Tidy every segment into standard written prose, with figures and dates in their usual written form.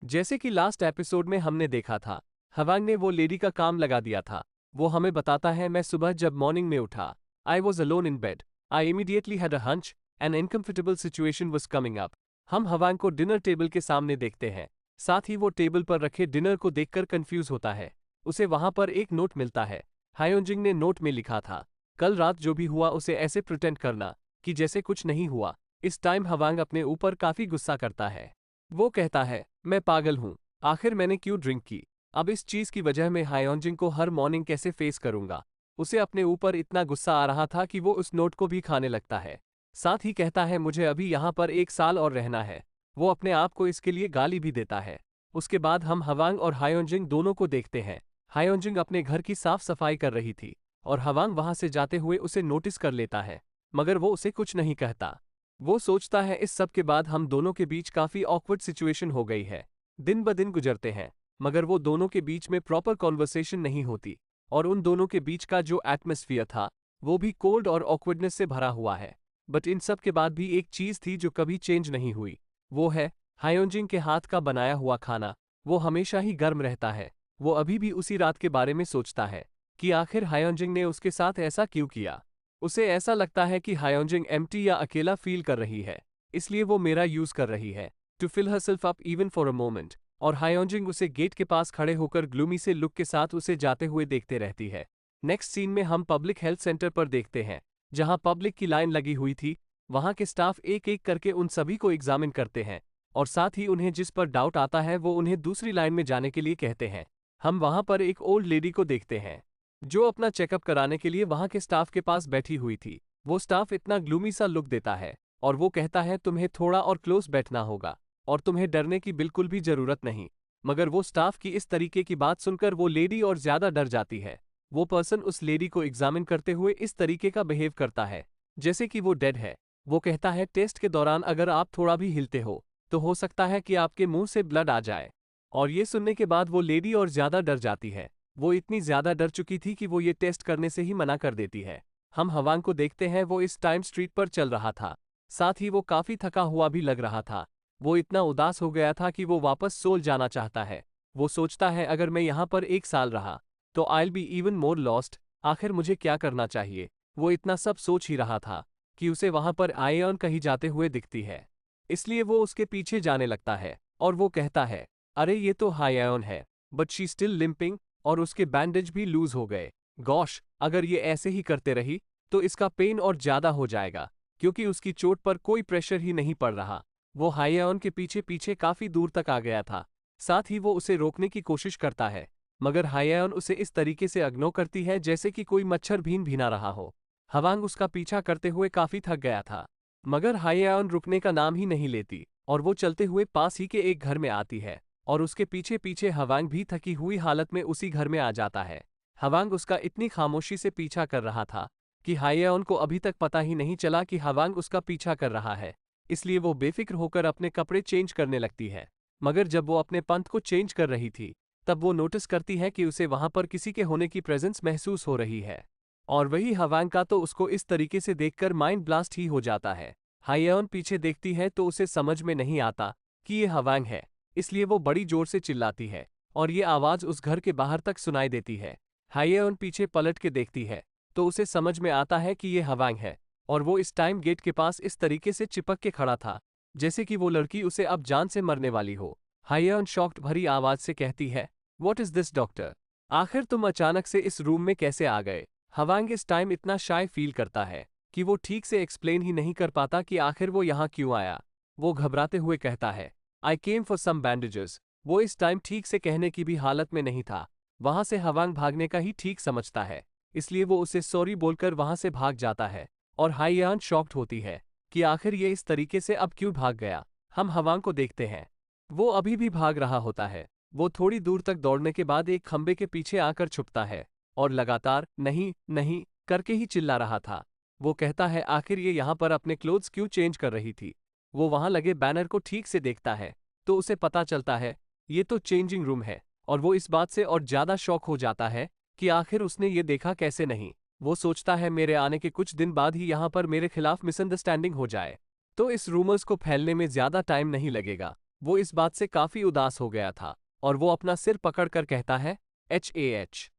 जैसे कि last episode में हमने देखा था, हवांग ने वो लेडी का काम लगा दिया था। वो हमें बताता है, मैं सुबह जब मॉर्निंग में उठा, I was alone in bed. I immediately had a hunch, an uncomfortable situation was coming up. हम हवांग को डिनर टेबल के सामने देखते हैं। साथ ही वो टेबल पर रखे डिनर को देखकर कंफ्यूज होता है। उसे वहां पर एक नोट मिलता है। हायोंजिंग ने नोट में लिखा था, कल रात जो भी हुआ उसे ऐसे प्रिटेंड करना कि जैसे कुछ नहीं हुआ। इस टाइम हवांग अपने ऊपर काफी गुस्सा करता है। वो कहता है, मैं पागल हूं, आखिर मैंने क्यों ड्रिंक की। अब इस चीज की वजह मैं हायोंजिंग को हर मॉर्निंग कैसे फेस करूंगा। उसे अपने ऊपर इतना गुस्सा आ रहा था कि वो उस नोट को भी खाने लगता है। साथ ही कहता है, मुझे अभी यहाँ पर 1 साल और रहना है। वो अपने आप को इसके लिए गाली भी देता है। उसके बाद हम हवांग और हायोंजिंग दोनों को देखते हैं। हायोंजिंग अपने घर की साफ सफाई कर रही थी और हवांग वहां से जाते हुए उसे नोटिस कर लेता है, मगर वो उसे कुछ नहीं कहता। वो सोचता है इस सब के बाद हम दोनों के बीच काफी ऑकवर्ड सिचुएशन हो गई है। दिन ब दिन गुजरते हैं, मगर वो दोनों के बीच में प्रॉपर कॉन्वर्सेशन नहीं होती और उन दोनों के बीच का जो एटमॉस्फेयर था वो भी कोल्ड और ऑकवर्डनेस से भरा हुआ है। बट इन सब के बाद भी एक चीज थी जो कभी चेंज नहीं हुई। वो है हायोंजिंग के हाथ का बनाया हुआ खाना। वो हमेशा ही गर्म रहता है। वो अभी भी उसी रात के बारे में सोचता है कि आखिर हायोंजिंग ने उसके साथ ऐसा क्यों किया। उसे ऐसा लगता है कि हायोंजिंग एम्प्टी या अकेला फील कर रही है, इसलिए वो मेरा यूज कर रही है to fill herself up even for a moment. और हायोंजिंग उसे गेट के पास खड़े होकर ग्लूमी से लुक के साथ उसे जाते हुए देखते रहती है। नेक्स्ट सीन में हम पब्लिक हेल्थ सेंटर पर देखते हैं, जहां पब्लिक की लाइन लगी हुई थी। वहां के स्टाफ एक एक करके उन सभी को एग्जामिन करते हैं और साथ ही उन्हें जिस पर डाउट आता है वो उन्हें दूसरी लाइन में जाने के लिए कहते हैं। हम वहां पर एक ओल्ड लेडी को देखते हैं जो अपना चेकअप कराने के लिए वहां के स्टाफ के पास बैठी हुई थी। वो स्टाफ इतना ग्लूमी सा लुक देता है और वो कहता है, तुम्हें थोड़ा और क्लोज बैठना होगा और तुम्हें डरने की बिल्कुल भी जरूरत नहीं। मगर वो स्टाफ की इस तरीके की बात सुनकर वो लेडी और ज्यादा डर जाती है। वो पर्सन उस लेडी को एग्जामिन करते हुए इस तरीके का बिहेव करता है जैसे कि वो डेड है। वो कहता है, टेस्ट के दौरान अगर आप थोड़ा भी हिलते हो तो सकता है कि आपके मुंह से ब्लड आ जाए। और ये सुनने के बाद वो लेडी और ज्यादा डर जाती है। वो इतनी ज्यादा डर चुकी थी कि वो ये टेस्ट करने से ही मना कर देती है। हम हवांग को देखते हैं, वो इस टाइम स्ट्रीट पर चल रहा था। साथ ही वो काफी थका हुआ भी लग रहा था। वो इतना उदास हो गया था कि वो वापस सोल जाना चाहता है। वो सोचता है, अगर मैं यहाँ पर 1 साल रहा तो आई बी इवन मोर लॉस्ट। आखिर मुझे क्या करना चाहिए। वो इतना सब सोच ही रहा था कि उसे वहां पर आएन कहीं जाते हुए दिखती है, इसलिए वो उसके पीछे जाने लगता है और वो कहता है, अरे ये तो हायोन है, बट शी स्टिल लिंपिंग और उसके बैंडेज भी लूज हो गए। गॉश, अगर ये ऐसे ही करते रही तो इसका पेन और ज्यादा हो जाएगा, क्योंकि उसकी चोट पर कोई प्रेशर ही नहीं पड़ रहा। वो हायोन के पीछे पीछे काफी दूर तक आ गया था। साथ ही वो उसे रोकने की कोशिश करता है, मगर हायोन उसे इस तरीके से इग्नोर करती है जैसे कि कोई मच्छर भी ना रहा हो। हवांग उसका पीछा करते हुए काफी थक गया था, मगर हायोन रुकने का नाम ही नहीं लेती और वो चलते हुए पास ही के एक घर में आती है और उसके पीछे पीछे हवांग भी थकी हुई हालत में उसी घर में आ जाता है। हवांग उसका इतनी खामोशी से पीछा कर रहा था कि हायोन को अभी तक पता ही नहीं चला कि हवांग उसका पीछा कर रहा है, इसलिए वो बेफिक्र होकर अपने कपड़े चेंज करने लगती है। मगर जब वो अपने पंथ को चेंज कर रही थी तब वो नोटिस करती है कि उसे वहां पर किसी के होने की प्रेजेंस महसूस हो रही है। और वही हवांग का, तो उसको इस तरीके से देखकर माइंड ब्लास्ट ही हो जाता है। हायोन पीछे देखती है तो उसे समझ में नहीं आता कि ये हवांग है, इसलिए वो बड़ी जोर से चिल्लाती है और ये आवाज उस घर के बाहर तक सुनाई देती है। हायोन पीछे पलट के देखती है तो उसे समझ में आता है कि ये हवांग है और वो इस टाइम गेट के पास इस तरीके से चिपक के खड़ा था जैसे कि वो लड़की उसे अब जान से मरने वाली हो। हायोन शॉक्ड भरी आवाज से कहती है, व्हाट इज दिस डॉक्टर, आखिर तुम अचानक से इस रूम में कैसे आ गए। हवांग इस टाइम इतना शाय फील करता है कि वो ठीक से एक्सप्लेन ही नहीं कर पाता कि आखिर वो यहाँ क्यों आया। वो घबराते हुए कहता है, आई केम फॉर सम बैंडेजेस। वो इस टाइम ठीक से कहने की भी हालत में नहीं था। वहां से हवांग भागने का ही ठीक समझता है, इसलिए वो उसे सॉरी बोलकर वहां से भाग जाता है और हाईयान शॉक्ड होती है कि आखिर ये इस तरीके से अब क्यों भाग गया। हम हवांग को देखते हैं, वो अभी भी भाग रहा होता है। वो थोड़ी दूर तक दौड़ने के बाद एक खंबे के पीछे आकर छुपता है और लगातार नहीं नहीं करके ही चिल्ला रहा था। वो कहता है, आखिर ये यहाँ पर अपने क्लोथ्स क्यों चेंज कर रही थी। वो वहां लगे बैनर को ठीक से देखता है तो उसे पता चलता है ये तो चेंजिंग रूम है और वो इस बात से और ज्यादा शॉक हो जाता है कि आखिर उसने ये देखा कैसे नहीं। वो सोचता है, मेरे आने के कुछ दिन बाद ही यहाँ पर मेरे खिलाफ मिसअंडरस्टैंडिंग हो जाए तो इस रूमर्स को फैलने में ज्यादा टाइम नहीं लगेगा। वो इस बात से काफी उदास हो गया था और वो अपना सिर पकड़कर कहता है, HAH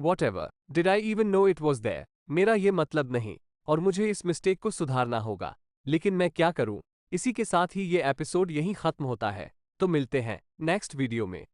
Whatever. Did I even know it was there? मेरा ये मतलब नहीं और मुझे इस मिस्टेक को सुधारना होगा, लेकिन मैं क्या करूं? इसी के साथ ही ये एपिसोड यहीं खत्म होता है। तो मिलते हैं नेक्स्ट वीडियो में।